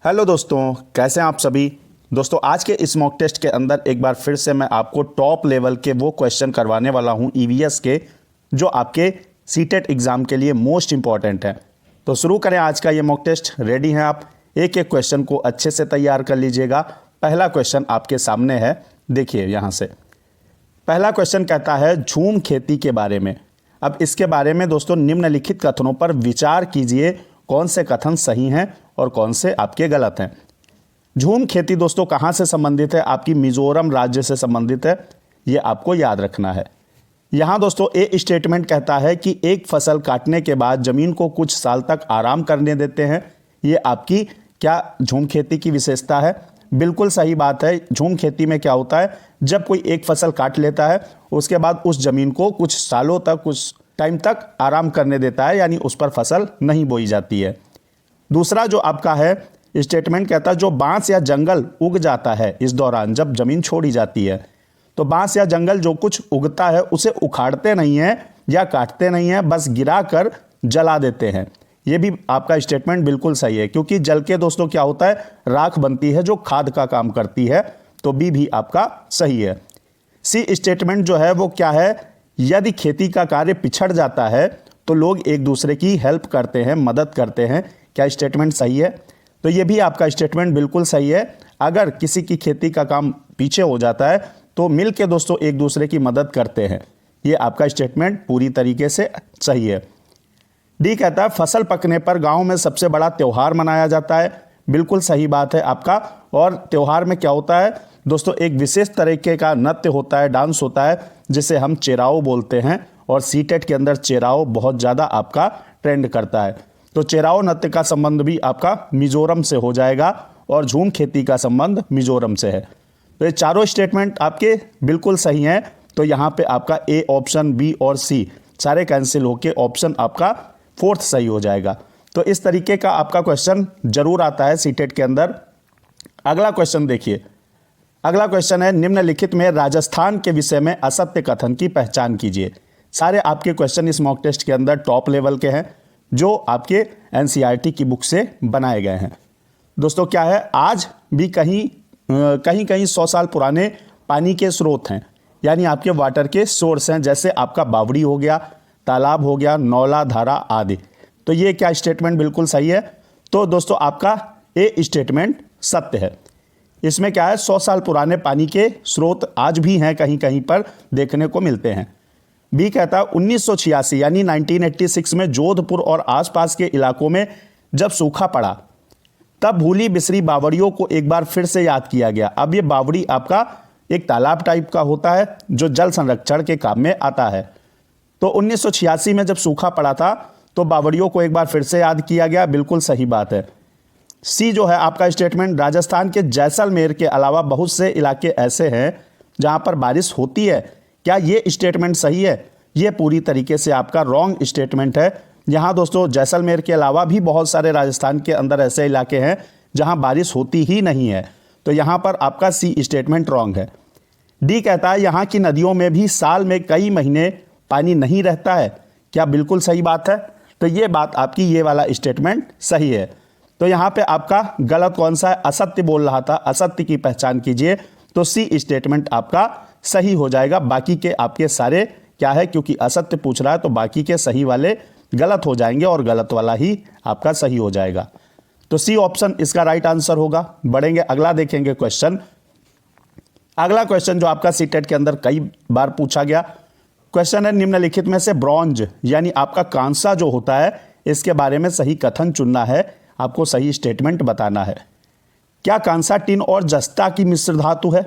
Hello दोस्तों, कैसे हैं आप सभी। दोस्तों आज के इस मॉक टेस्ट के अंदर एक बार फिर से मैं आपको टॉप लेवल के वो क्वेश्चन करवाने वाला हूं ईवीएस के, जो आपके सीटेट एग्ज़ाम के लिए मोस्ट इंपॉर्टेंट है। तो शुरू करें आज का ये मॉक टेस्ट। रेडी हैं आप? एक एक क्वेश्चन को अच्छे से तैयार कर लीजिएगा। पहला क्वेश्चन आपके सामने है, देखिए यहाँ से। पहला क्वेश्चन कहता है झूम खेती के बारे में। अब इसके बारे में दोस्तों निम्नलिखित कथनों पर विचार कीजिए, कौन से कथन सही हैं और कौन से आपके गलत हैं। झूम खेती दोस्तों कहाँ से संबंधित है? आपकी मिजोरम राज्य से संबंधित है, ये आपको याद रखना है। यहाँ दोस्तों ए स्टेटमेंट कहता है कि एक फसल काटने के बाद जमीन को कुछ साल तक आराम करने देते हैं। ये आपकी क्या झूम खेती की विशेषता है? बिल्कुल सही बात है। झूम खेती में क्या होता है, जब कोई एक फसल काट लेता है उसके बाद उस जमीन को कुछ सालों तक, कुछ टाइम तक आराम करने देता है, यानी उस पर फसल नहीं बोई जाती है। दूसरा जो आपका है स्टेटमेंट कहता है जो बांस या जंगल उग जाता है इस दौरान जब जमीन छोड़ी जाती है, तो बांस या जंगल जो कुछ उगता है उसे उखाड़ते नहीं हैं या काटते नहीं हैं, बस गिरा कर जला देते हैं। ये भी आपका स्टेटमेंट बिल्कुल सही है, क्योंकि जल के दोस्तों क्या होता है, राख बनती है जो खाद का काम करती है। तो बी भी आपका सही है। सी स्टेटमेंट जो है वो क्या है, यदि खेती का कार्य पिछड़ जाता है तो लोग एक दूसरे की हेल्प करते हैं, मदद करते हैं। क्या स्टेटमेंट सही है? तो ये भी आपका स्टेटमेंट बिल्कुल सही है। अगर किसी की खेती का काम पीछे हो जाता है तो मिल के दोस्तों एक दूसरे की मदद करते हैं। ये आपका स्टेटमेंट पूरी तरीके से सही है। डी कहता है फसल पकने पर गांव में सबसे बड़ा त्यौहार मनाया जाता है। बिल्कुल सही बात है आपका। और त्यौहार में क्या होता है दोस्तों, एक विशेष तरीके का नृत्य होता है, डांस होता है, जिसे हम चेराओ बोलते हैं। और सीटेट के अंदर चेराओ बहुत ज़्यादा आपका ट्रेंड करता है। तो चेराओ नृत्य का संबंध भी आपका मिजोरम से हो जाएगा और झूम खेती का संबंध मिजोरम से है। तो ये चारों स्टेटमेंट आपके बिल्कुल सही हैं। तो यहाँ पे आपका ए ऑप्शन, बी और सी सारे कैंसिल होके ऑप्शन आपका फोर्थ सही हो जाएगा। तो इस तरीके का आपका क्वेश्चन जरूर आता है सीटेट के अंदर। अगला क्वेश्चन देखिए। अगला क्वेश्चन है निम्नलिखित में राजस्थान के विषय में असत्य कथन की पहचान कीजिए। सारे आपके क्वेश्चन इस मॉक टेस्ट के अंदर टॉप लेवल के हैं, जो आपके एनसीईआरटी की बुक से बनाए गए हैं। दोस्तों क्या है, आज भी कहीं कहीं 100 साल पुराने पानी के स्रोत हैं, यानी आपके वाटर के सोर्स हैं, जैसे आपका बावड़ी हो गया, तालाब हो गया, नौला, धारा आदि। तो ये क्या स्टेटमेंट बिल्कुल सही है। तो दोस्तों आपका ए स्टेटमेंट सत्य है। इसमें क्या है, 100 साल पुराने पानी के स्रोत आज भी हैं, कहीं कहीं पर देखने को मिलते हैं। बी कहता है 1986 यानी 1986 में जोधपुर और आसपास के इलाकों में जब सूखा पड़ा तब भूली बिसरी बावड़ियों को एक बार फिर से याद किया गया। अब ये बावड़ी आपका एक तालाब टाइप का होता है जो जल संरक्षण के काम में आता है। तो 1986 में जब सूखा पड़ा था तो बावड़ियों को एक बार फिर से याद किया गया। बिल्कुल सही बात है। सी जो है आपका स्टेटमेंट, राजस्थान के जैसलमेर के अलावा बहुत से इलाके ऐसे हैं जहां पर बारिश होती है। क्या ये स्टेटमेंट सही है? ये पूरी तरीके से आपका रॉन्ग स्टेटमेंट है। यहाँ दोस्तों जैसलमेर के अलावा भी बहुत सारे राजस्थान के अंदर ऐसे इलाके हैं जहां बारिश होती ही नहीं है। तो यहाँ पर आपका सी स्टेटमेंट रॉन्ग है। डी कहता है यहाँ की नदियों में भी साल में कई महीने पानी नहीं रहता है। क्या बिल्कुल सही बात है? तो ये बात आपकी, ये वाला स्टेटमेंट सही है। तो यहाँ पे आपका गलत कौन सा है, असत्य बोल रहा था, असत्य की पहचान कीजिए। तो सी स्टेटमेंट आपका सही हो जाएगा। बाकी के आपके सारे क्या है, क्योंकि असत्य पूछ रहा है तो बाकी के सही वाले गलत हो जाएंगे और गलत वाला ही आपका सही हो जाएगा। तो सी ऑप्शन इसका राइट आंसर होगा। बढ़ेंगे अगला, देखेंगे क्वेश्चन। अगला क्वेश्चन जो आपका सीटेट के अंदर कई बार पूछा गया क्वेश्चन है, निम्नलिखित में से ब्रॉन्ज यानी आपका कांसा जो होता है, इसके बारे में सही कथन चुनना है। आपको सही स्टेटमेंट बताना है। क्या कांसा टिन और जस्ता की मिश्र धातु है?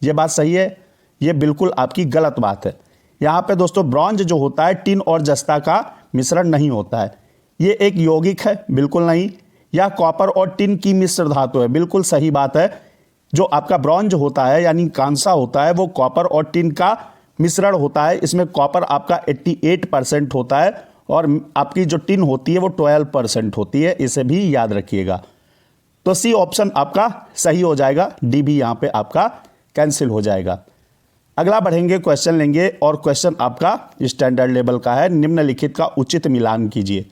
यह बात सही है? यह बिल्कुल आपकी गलत बात है। यहाँ पे दोस्तों ब्रॉन्ज जो होता है टिन और जस्ता का मिश्रण नहीं होता है। ये एक यौगिक है, बिल्कुल नहीं। या कॉपर और टिन की मिश्र धातु है, बिल्कुल सही बात है। जो आपका ब्रॉन्ज होता है यानी कांसा होता है, वो कॉपर और टिन का मिश्रण होता है। इसमें कॉपर आपका 88% होता है और आपकी जो टिन होती है वो 12% होती है। इसे भी याद रखिएगा। तो सी ऑप्शन आपका सही हो जाएगा। डी भी यहाँ पे आपका कैंसिल हो जाएगा। अगला बढ़ेंगे, क्वेश्चन लेंगे और क्वेश्चन आपका स्टैंडर्ड लेवल का है। निम्नलिखित का उचित मिलान कीजिए।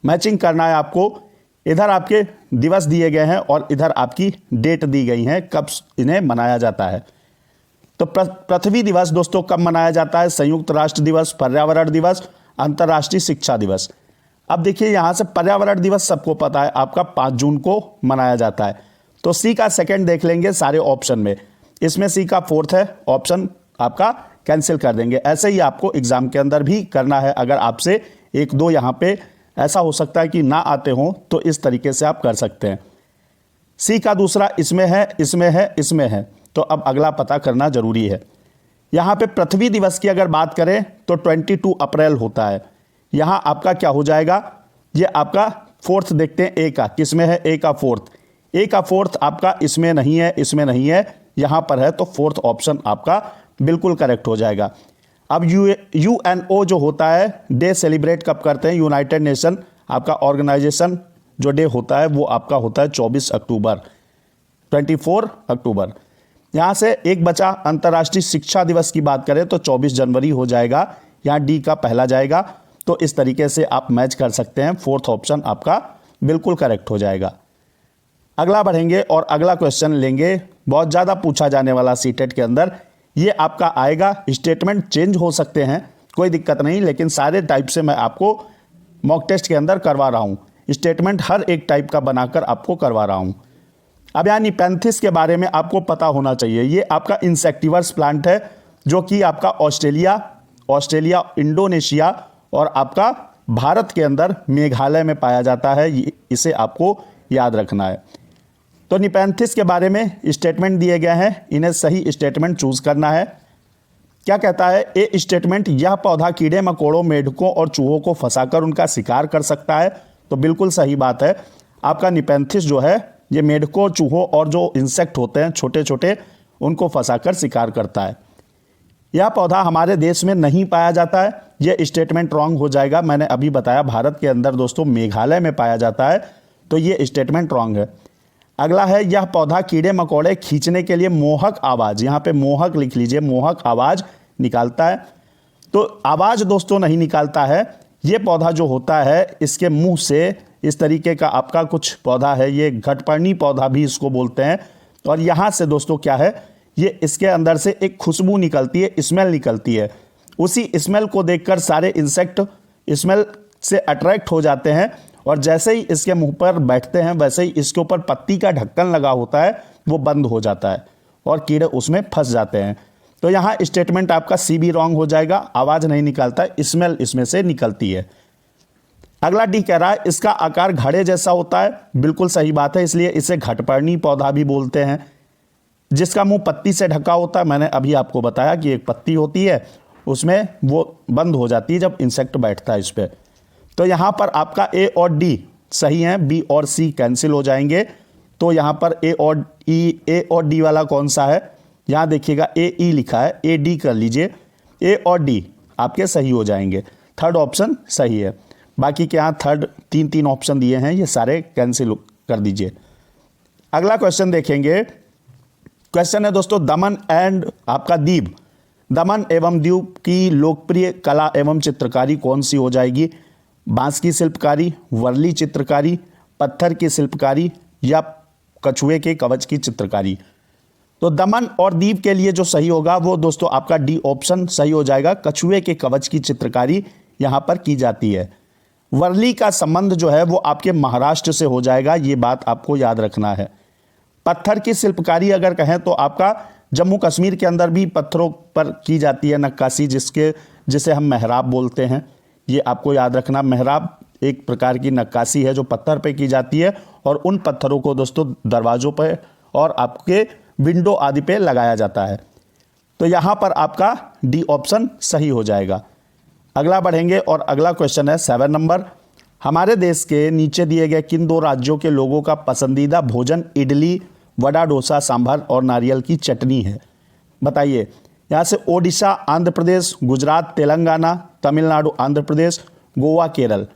मैचिंग करना है आपको। इधर आपके दिवस दिए गए हैं और इधर आपकी डेट दी गई है कब इन्हें मनाया जाता है। तो पृथ्वी दिवस दोस्तों कब मनाया जाता है? संयुक्त राष्ट्र दिवस, पर्यावरण दिवस, अंतर्राष्ट्रीय शिक्षा दिवस। अब देखिए यहाँ से पर्यावरण दिवस सबको पता है आपका 5 जून को मनाया जाता है। तो सी का सेकंड देख लेंगे सारे ऑप्शन में, इसमें सी का फोर्थ है, ऑप्शन आपका कैंसिल कर देंगे। ऐसे ही आपको एग्जाम के अंदर भी करना है। अगर आपसे 1-2 यहाँ पे ऐसा हो सकता है कि ना आते हो तो इस तरीके से आप कर सकते हैं। सी का दूसरा इसमें है, इसमें है, इसमें है, तो अब अगला पता करना जरूरी है। यहाँ पे पृथ्वी दिवस की अगर बात करें तो 22 अप्रैल होता है। यहाँ आपका क्या हो जाएगा, ये आपका फोर्थ देखते हैं, ए का किसमें है, ए का फोर्थ, ए का फोर्थ आपका इसमें नहीं है, इसमें नहीं है, यहाँ पर है, तो फोर्थ ऑप्शन आपका बिल्कुल करेक्ट हो जाएगा। अब यूएनओ जो होता है डे सेलिब्रेट कब करते हैं? यूनाइटेड नेशन आपका ऑर्गेनाइजेशन जो डे होता है वो आपका होता है 24 अक्टूबर, 24 अक्टूबर। यहाँ से एक बचा अंतर्राष्ट्रीय शिक्षा दिवस की बात करें तो 24 जनवरी हो जाएगा, यहाँ डी का पहला जाएगा। तो इस तरीके से आप मैच कर सकते हैं, फोर्थ ऑप्शन आपका बिल्कुल करेक्ट हो जाएगा। अगला बढ़ेंगे और अगला क्वेश्चन लेंगे, बहुत ज़्यादा पूछा जाने वाला सीटेट के अंदर। ये आपका आएगा, स्टेटमेंट चेंज हो सकते हैं, कोई दिक्कत नहीं, लेकिन सारे टाइप से मैं आपको मॉक टेस्ट के अंदर करवा रहा हूँ। स्टेटमेंट हर एक टाइप का बनाकर आपको करवा रहा हूँ। अब यहाँ निपेंथिस के बारे में आपको पता होना चाहिए। ये आपका इंसेक्टिवर्स प्लांट है जो कि आपका ऑस्ट्रेलिया, इंडोनेशिया और आपका भारत के अंदर मेघालय में पाया जाता है। इसे आपको याद रखना है। तो निपेंथिस के बारे में स्टेटमेंट दिए गए हैं, इन्हें सही स्टेटमेंट चूज करना है। क्या कहता है? ए स्टेटमेंट, यह पौधा कीड़े मकोड़ों, मेढकों और चूहों को फंसाकर उनका शिकार कर सकता है। तो बिल्कुल सही बात है। आपका निपेंथिस जो है ये मेढकों, चूहों और जो इंसेक्ट होते हैं छोटे छोटे, उनको फंसाकर शिकार करता है। यह पौधा हमारे देश में नहीं पाया जाता है, यह स्टेटमेंट रॉन्ग हो जाएगा। मैंने अभी बताया भारत के अंदर दोस्तों मेघालय में पाया जाता है, तो ये स्टेटमेंट रॉन्ग है। अगला है, यह पौधा कीड़े मकोड़े खींचने के लिए मोहक आवाज़, यहाँ पे मोहक लिख लीजिए, मोहक आवाज़ निकालता है। तो आवाज़ दोस्तों नहीं निकालता है। ये पौधा जो होता है इसके मुंह से इस तरीके का आपका कुछ पौधा है, ये घटपर्णी पौधा भी इसको बोलते हैं। और यहाँ से दोस्तों क्या है, ये इसके अंदर से एक खुशबू निकलती है, स्मेल निकलती है। उसी स्मेल को देखकर सारे इंसेक्ट स्मेल से अट्रैक्ट हो जाते हैं और जैसे ही इसके मुंह पर बैठते हैं वैसे ही इसके ऊपर पत्ती का ढक्कन लगा होता है वो बंद हो जाता है और कीड़े उसमें फंस जाते हैं। तो यहाँ स्टेटमेंट आपका सी भी रॉन्ग हो जाएगा, आवाज़ नहीं निकालता, स्मेल इसमें से निकलती है। अगला डी कह रहा है, इसका आकार घड़े जैसा होता है। बिल्कुल सही बात है, इसलिए इसे घटपर्णी पौधा भी बोलते हैं। जिसका मुंह पत्ती से ढका होता है, मैंने अभी आपको बताया कि एक पत्ती होती है उसमें वो बंद हो जाती है जब इंसेक्ट बैठता है इस पर। तो यहाँ पर आपका ए और डी सही है, बी और सी कैंसिल हो जाएंगे। तो यहाँ पर ए और डी वाला कौन सा है? यहाँ देखिएगा ए ई लिखा है, ए डी कर लीजिए, ए और डी आपके सही हो जाएंगे। थर्ड ऑप्शन सही है। बाकी के यहाँ थर्ड तीन ऑप्शन दिए हैं, ये सारे कैंसिल कर दीजिए। अगला क्वेश्चन देखेंगे। क्वेश्चन है दोस्तों, दमन एंड आपका दीव, दमन एवं दीव की लोकप्रिय कला एवं चित्रकारी कौन सी हो जाएगी? बांस की शिल्पकारी, वर्ली चित्रकारी, पत्थर की शिल्पकारी या कछुए के कवच की चित्रकारी। तो दमन और दीव के लिए जो सही होगा वो दोस्तों आपका डी ऑप्शन सही हो जाएगा। कछुए के कवच की चित्रकारी यहाँ पर की जाती है। वर्ली का संबंध जो है वो आपके महाराष्ट्र से हो जाएगा, ये बात आपको याद रखना है। पत्थर की शिल्पकारी अगर कहें तो आपका जम्मू कश्मीर के अंदर भी पत्थरों पर की जाती है नक्काशी, जिसे हम मेहराब बोलते हैं। ये आपको याद रखना, मेहराब एक प्रकार की नक्काशी है जो पत्थर पे की जाती है और उन पत्थरों को दोस्तों दरवाज़ों पे और आपके विंडो आदि पे लगाया जाता है। तो यहाँ पर आपका डी ऑप्शन सही हो जाएगा। अगला बढ़ेंगे और अगला क्वेश्चन है 7 नंबर। हमारे देश के नीचे दिए गए किन 2 राज्यों के लोगों का पसंदीदा भोजन इडली, वड़ा, डोसा, सांभर और नारियल की चटनी है? बताइए। यहाँ से ओडिशा, आंध्र प्रदेश, गुजरात, तेलंगाना, तमिलनाडु, आंध्र प्रदेश, गोवा, केरल।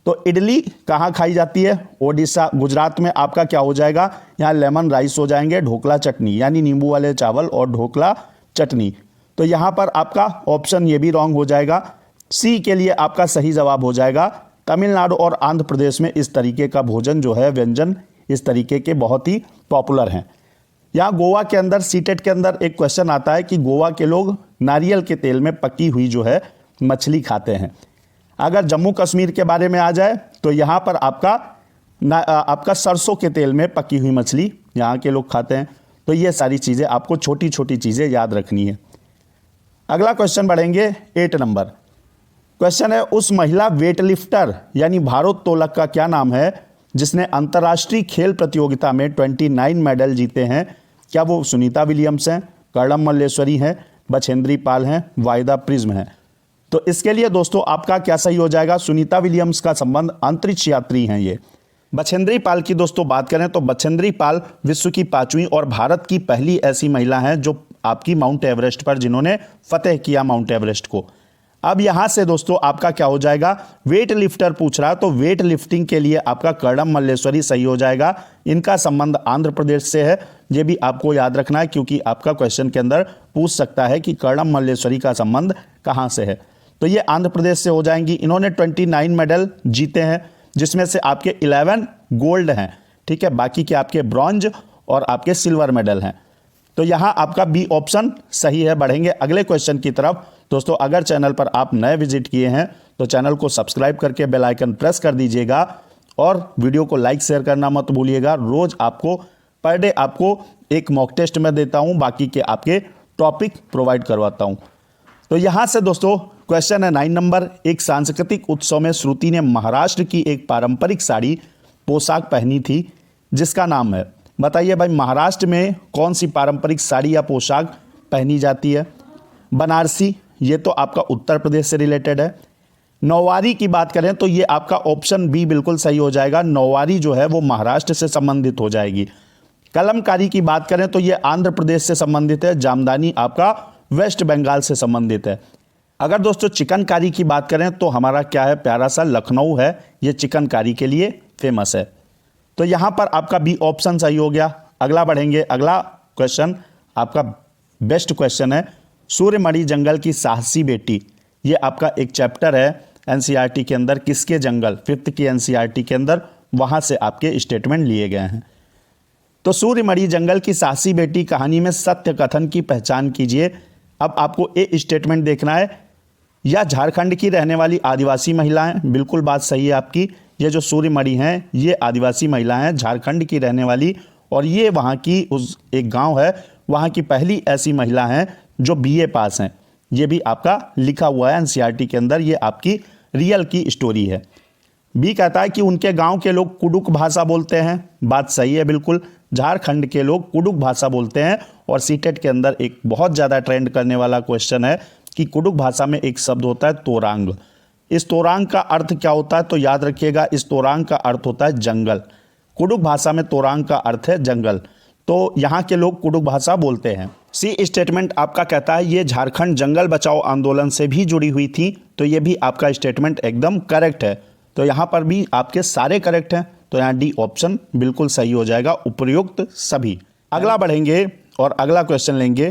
तो इडली कहाँ खाई जाती है? ओडिशा, गुजरात में आपका क्या हो जाएगा? यहाँ लेमन राइस हो जाएंगे, ढोकला चटनी यानी नींबू वाले चावल और ढोकला चटनी। तो यहाँ पर आपका ऑप्शन ये भी रॉन्ग हो जाएगा। सी के लिए आपका सही जवाब हो जाएगा तमिलनाडु और आंध्र प्रदेश में इस तरीके का भोजन जो है, व्यंजन इस तरीके के बहुत ही पॉपुलर हैं। यहाँ गोवा के अंदर सीटेट के अंदर एक क्वेश्चन आता है कि गोवा के लोग नारियल के तेल में पकी हुई जो है मछली खाते हैं। अगर जम्मू कश्मीर के बारे में आ जाए तो यहाँ पर आपका सरसों के तेल में पकी हुई मछली यहाँ के लोग खाते हैं। तो ये सारी चीज़ें आपको छोटी छोटी चीज़ें याद रखनी है। अगला क्वेश्चन बढ़ेंगे 8 नंबर। क्वेश्चन है, उस महिला वेटलिफ्टर यानी भारोत्तोलक का क्या नाम है जिसने अंतर्राष्ट्रीय खेल प्रतियोगिता में 29 मेडल जीते हैं? क्या वो सुनीता विलियम्स हैं, कर्णम मल्लेश्वरी हैं, बछेंद्री पाल हैं, वाहिदा प्रिज्म हैं? तो इसके लिए दोस्तों आपका क्या सही हो जाएगा? सुनीता विलियम्स का संबंध अंतरिक्ष यात्री हैं ये। बछेंद्री पाल की दोस्तों बात करें तो बछेंद्री पाल विश्व की 5वीं और भारत की पहली ऐसी महिला हैं जो आपकी माउंट एवरेस्ट पर जिन्होंने फतेह किया माउंट एवरेस्ट को। अब यहां से दोस्तों आपका क्या हो जाएगा? वेट लिफ्टर पूछ रहा है तो वेट लिफ्टिंग के लिए आपका कर्णम मल्लेश्वरी सही हो जाएगा। इनका संबंध आंध्र प्रदेश से है, ये भी आपको याद रखना है क्योंकि आपका क्वेश्चन के अंदर पूछ सकता है कि कर्णम मल्लेश्वरी का संबंध कहां से है। तो ये आंध्र प्रदेश से हो जाएंगी। इन्होंने 29 मेडल जीते हैं जिसमें से आपके 11 गोल्ड हैं, ठीक है, बाकी के आपके ब्रॉन्ज और आपके सिल्वर मेडल हैं। तो यहां आपका बी ऑप्शन सही है। बढ़ेंगे अगले क्वेश्चन की तरफ। दोस्तों अगर चैनल पर आप नए विजिट किए हैं तो चैनल को सब्सक्राइब करके बेल आइकन प्रेस कर दीजिएगा और वीडियो को लाइक शेयर करना मत भूलिएगा। रोज आपको पर डे आपको एक मॉक टेस्ट में देता हूं, बाकी के आपके टॉपिक प्रोवाइड करवाता हूं। तो यहां से दोस्तों क्वेश्चन है 9 नंबर। एक सांस्कृतिक उत्सव में श्रुति ने महाराष्ट्र की एक पारंपरिक साड़ी पोशाक पहनी थी जिसका नाम है, बताइए भाई महाराष्ट्र में कौन सी पारंपरिक साड़ी या पोशाक पहनी जाती है? बनारसी, ये तो आपका उत्तर प्रदेश से रिलेटेड है। नौवारी की बात करें तो ये आपका ऑप्शन बी बिल्कुल सही हो जाएगा। नौवारी जो है वो महाराष्ट्र से संबंधित हो जाएगी। कलमकारी की बात करें तो ये आंध्र प्रदेश से संबंधित है। जामदानी आपका वेस्ट बंगाल से संबंधित है। अगर दोस्तों चिकनकारी की बात करें तो हमारा क्या है, प्यारा सा लखनऊ है, ये चिकनकारी के लिए फेमस है। तो यहां पर आपका बी ऑप्शन सही हो गया। अगला बढ़ेंगे। अगला क्वेश्चन आपका बेस्ट क्वेश्चन है, सूर्यमणि जंगल की साहसी बेटी। ये आपका एक चैप्टर है एनसीईआरटी के अंदर, किसके जंगल, 5th की एनसीईआरटी के अंदर, वहां से आपके स्टेटमेंट लिए गए हैं। तो सूर्यमणि जंगल की साहसी बेटी कहानी में सत्य कथन की पहचान कीजिए। अब आपको ए स्टेटमेंट देखना है, या झारखंड की रहने वाली आदिवासी महिलाएं, बिल्कुल बात सही है आपकी। ये जो सूर्यमणि हैं ये आदिवासी महिलाएं हैं, झारखंड की रहने वाली, और ये वहाँ की उस एक गांव है, वहाँ की पहली ऐसी महिला हैं जो बीए पास हैं। ये भी आपका लिखा हुआ है एनसीईआरटी के अंदर, ये आपकी रियल की स्टोरी है। बी कहता है कि उनके गांव के लोग कुडुक भाषा बोलते हैं, बात सही है बिल्कुल। झारखंड के लोग कुडुक भाषा बोलते हैं। और सीटेट के अंदर एक बहुत ज़्यादा ट्रेंड करने वाला क्वेश्चन है कि कुडुक भाषा में एक शब्द होता है तोरांग। इस तोरांग का अर्थ क्या होता है? तो याद रखिएगा, इस तोरांग का अर्थ होता है जंगल। कुडुक भाषा में तोरांग का अर्थ है जंगल। तो यहाँ के लोग कुडुक भाषा बोलते हैं। सी स्टेटमेंट आपका कहता है ये झारखंड जंगल बचाओ आंदोलन से भी जुड़ी हुई थी। तो ये भी आपका स्टेटमेंट एकदम करेक्ट है। तो यहाँ पर भी आपके सारे करेक्ट हैं। तो यहाँ डी ऑप्शन बिल्कुल सही हो जाएगा, उपयुक्त सभी। अगला बढ़ेंगे और अगला क्वेश्चन लेंगे।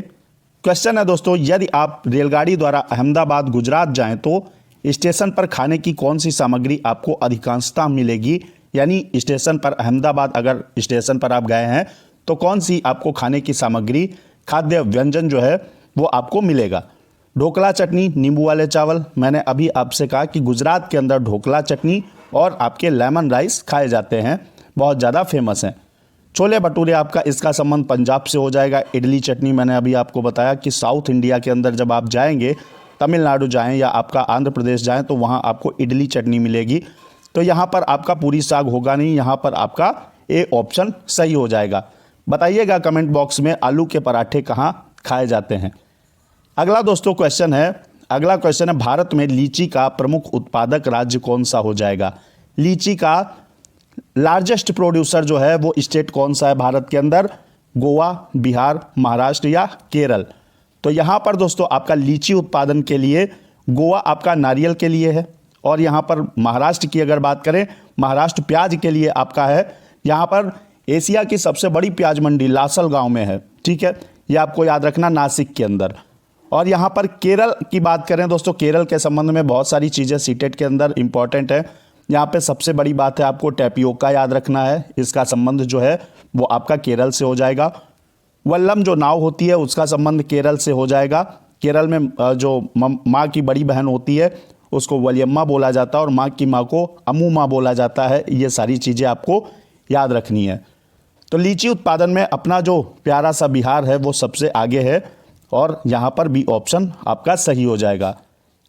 क्वेश्चन है दोस्तों, यदि आप रेलगाड़ी द्वारा अहमदाबाद गुजरात जाएं तो स्टेशन पर खाने की कौन सी सामग्री आपको अधिकांशतः मिलेगी? यानी स्टेशन पर अहमदाबाद अगर स्टेशन पर आप गए हैं तो कौन सी आपको खाने की सामग्री, खाद्य व्यंजन जो है वो आपको मिलेगा? ढोकला चटनी, नींबू वाले चावल। मैंने अभी आपसे कहा कि गुजरात के अंदर ढोकला चटनी और आपके लेमन राइस खाए जाते हैं, बहुत ज़्यादा फेमस हैं। छोले भटूरे आपका इसका संबंध पंजाब से हो जाएगा। इडली चटनी मैंने अभी आपको बताया कि साउथ इंडिया के अंदर जब आप जाएंगे, तमिलनाडु जाएं या आपका आंध्र प्रदेश जाएं तो वहाँ आपको इडली चटनी मिलेगी। तो यहाँ पर आपका पूरी साग होगा नहीं, यहाँ पर आपका ए ऑप्शन सही हो जाएगा। बताइएगा कमेंट बॉक्स में आलू के पराठे कहाँ खाए जाते हैं। अगला दोस्तों क्वेश्चन है, अगला क्वेश्चन है भारत में लीची का प्रमुख उत्पादक राज्य कौन सा हो जाएगा? लीची का लार्जेस्ट प्रोड्यूसर जो है वो स्टेट कौन सा है भारत के अंदर? गोवा, बिहार, महाराष्ट्र या केरल? तो यहाँ पर दोस्तों आपका लीची उत्पादन के लिए गोवा आपका नारियल के लिए है, और यहाँ पर महाराष्ट्र की अगर बात करें, महाराष्ट्र प्याज के लिए आपका है। यहाँ पर एशिया की सबसे बड़ी प्याज मंडी लासल गांव में है, ठीक है, ये आपको याद रखना, नासिक के अंदर। और यहाँ पर केरल की बात करें दोस्तों, केरल के संबंध में बहुत सारी चीज़ें सीटेट के अंदर इंपॉर्टेंट है। यहाँ पे सबसे बड़ी बात है आपको टैपियोका याद रखना है, इसका संबंध जो है वो आपका केरल से हो जाएगा। वल्लम जो नाव होती है उसका संबंध केरल से हो जाएगा। केरल में जो माँ की बड़ी बहन होती है उसको वलियम्मा बोला जाता है और माँ की माँ को अमूमा बोला जाता है। ये सारी चीज़ें आपको याद रखनी है। तो लीची उत्पादन में अपना जो प्यारा सा बिहार है वो सबसे आगे है और यहाँ पर बी ऑप्शन आपका सही हो जाएगा।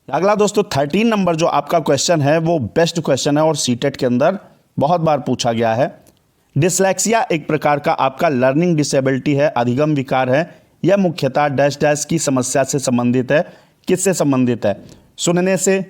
अगला दोस्तों 13 नंबर जो आपका क्वेश्चन है वो बेस्ट क्वेश्चन है और सीटेट के अंदर बहुत बार पूछा गया है। डिसलेक्सिया एक प्रकार का आपका लर्निंग डिसेबिलिटी है, अधिगम विकार है। यह मुख्यतः डैश डैश की समस्या से संबंधित है। किससे संबंधित है? सुनने से,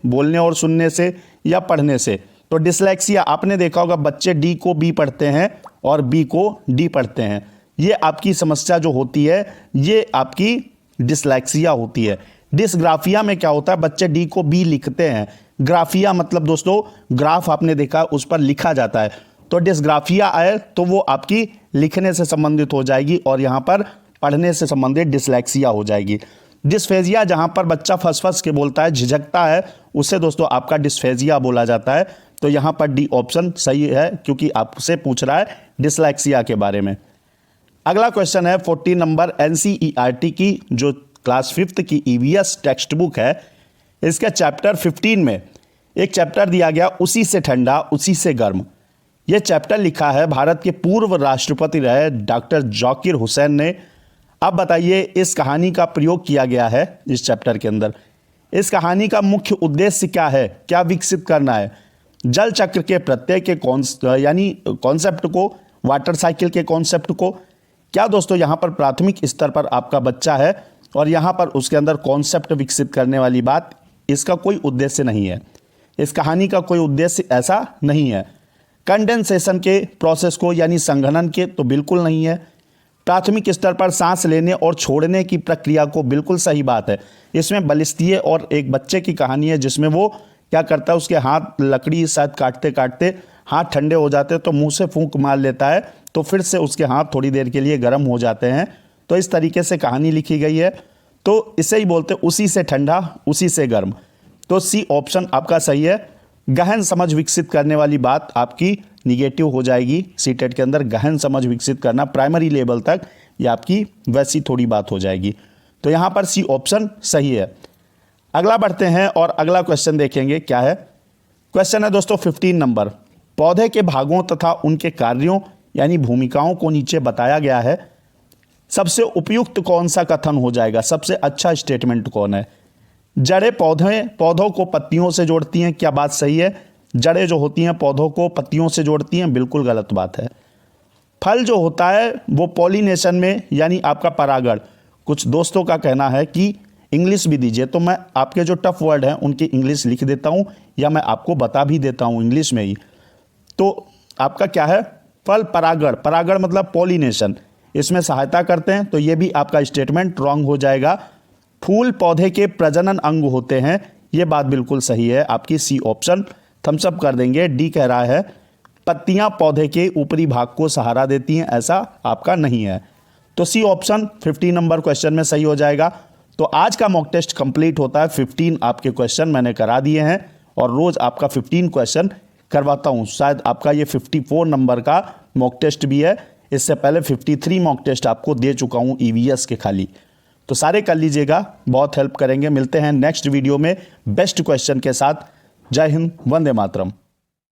बोलने और सुनने से या पढ़ने से। तो डिसलेक्सिया आपने देखा होगा बच्चे डी को बी पढ़ते हैं और बी को डी पढ़ते हैं। ये आपकी समस्या जो होती है ये आपकी डिसलेक्सिया होती है। डिसग्राफिया में क्या होता है? बच्चे डी को बी लिखते हैं। ग्राफिया मतलब दोस्तों ग्राफ आपने देखा उस पर लिखा जाता है। तो डिसग्राफिया आए तो वो आपकी लिखने से संबंधित हो जाएगी और यहाँ पर पढ़ने से संबंधित डिसलेक्सिया हो जाएगी। डिस्फेजिया जहाँ पर बच्चा फंस के बोलता है, झिझकता है, उससे दोस्तों आपका डिस्फेजिया बोला जाता है। तो यहाँ पर डी ऑप्शन सही है क्योंकि आपसे पूछ रहा है डिसलेक्सिया के बारे में। अगला क्वेश्चन है 14 नंबर एनसीईआरटी की जो क्लास 5th की ईवीएस टेक्स्ट बुक है, इसका चैप्टर 15 में एक चैप्टर दिया गया उसी से ठंडा उसी से गर्म। यह चैप्टर लिखा है भारत के पूर्व राष्ट्रपति रहे डॉक्टर जाकिर हुसैन ने। अब बताइए इस कहानी का प्रयोग किया गया है इस चैप्टर के अंदर। इस कहानी का मुख्य उद्देश्य क्या है? क्या विकसित करना है? जल चक्र के प्रत्यय के कॉन्सेप्ट को, वाटर साइकिल के कॉन्सेप्ट को। क्या दोस्तों यहाँ पर प्राथमिक स्तर पर आपका बच्चा है और यहाँ पर उसके अंदर कॉन्सेप्ट विकसित करने वाली बात, इसका कोई उद्देश्य नहीं है। इस कहानी का कोई उद्देश्य ऐसा नहीं है। कंडेंसेशन के प्रोसेस को यानी संघनन के तो बिल्कुल नहीं है। प्राथमिक स्तर पर सांस लेने और छोड़ने की प्रक्रिया को बिल्कुल सही बात है। इसमें बलिस्तीय और एक बच्चे की कहानी है जिसमें वो क्या करता है, उसके हाथ लकड़ी शायद काटते काटते हाथ ठंडे हो जाते हैं तो मुंह से फूंक मार लेता है तो फिर से उसके हाथ थोड़ी देर के लिए गर्म हो जाते हैं। तो इस तरीके से कहानी लिखी गई है। तो इसे ही बोलते उसी से ठंडा उसी से गर्म। तो सी ऑप्शन आपका सही है। गहन समझ विकसित करने वाली बात आपकी निगेटिव हो जाएगी। सीटेट के अंदर गहन समझ विकसित करना प्राइमरी लेवल तक ये आपकी वैसी थोड़ी बात हो जाएगी। तो यहाँ पर सी ऑप्शन सही है। अगला बढ़ते हैं और अगला क्वेश्चन देखेंगे क्या है। क्वेश्चन है दोस्तों 15 नंबर। पौधे के भागों तथा उनके कार्यों यानी भूमिकाओं को नीचे बताया गया है। सबसे उपयुक्त कौन सा कथन हो जाएगा? सबसे अच्छा स्टेटमेंट कौन है? जड़ें पौधों को पत्तियों से जोड़ती हैं। क्या बात सही है? जड़ें जो होती हैं पौधों को पत्तियों से जोड़ती हैं, बिल्कुल गलत बात है। फल जो होता है वो पॉलिनेशन में यानी आपका परागण। कुछ दोस्तों का कहना है कि इंग्लिश भी दीजिए, तो मैं आपके जो टफ वर्ड हैं उनकी इंग्लिश लिख देता हूं या मैं आपको बता भी देता हूं इंग्लिश में ही। तो आपका क्या है? फल परागण, परागण मतलब पॉलिनेशन, इसमें सहायता करते हैं। तो ये भी आपका स्टेटमेंट रॉन्ग हो जाएगा। फूल पौधे के प्रजनन अंग होते हैं, ये बात बिल्कुल सही है। आपकी सी ऑप्शन थम्स अप कर देंगे। डी कह रहा है पत्तियां पौधे के ऊपरी भाग को सहारा देती हैं, ऐसा आपका नहीं है। तो सी ऑप्शन 15 नंबर क्वेश्चन में सही हो जाएगा। तो आज का मॉक टेस्ट कंप्लीट होता है। 15 आपके क्वेश्चन मैंने करा दिए हैं और रोज आपका 15 क्वेश्चन करवाता हूं। शायद आपका ये 54 नंबर का मॉक टेस्ट भी है। इससे पहले 53 मॉक टेस्ट आपको दे चुका हूं ईवीएस के खाली। तो सारे कर लीजिएगा, बहुत हेल्प करेंगे। मिलते हैं नेक्स्ट वीडियो में बेस्ट क्वेश्चन के साथ। जय हिंद, वंदे मातरम।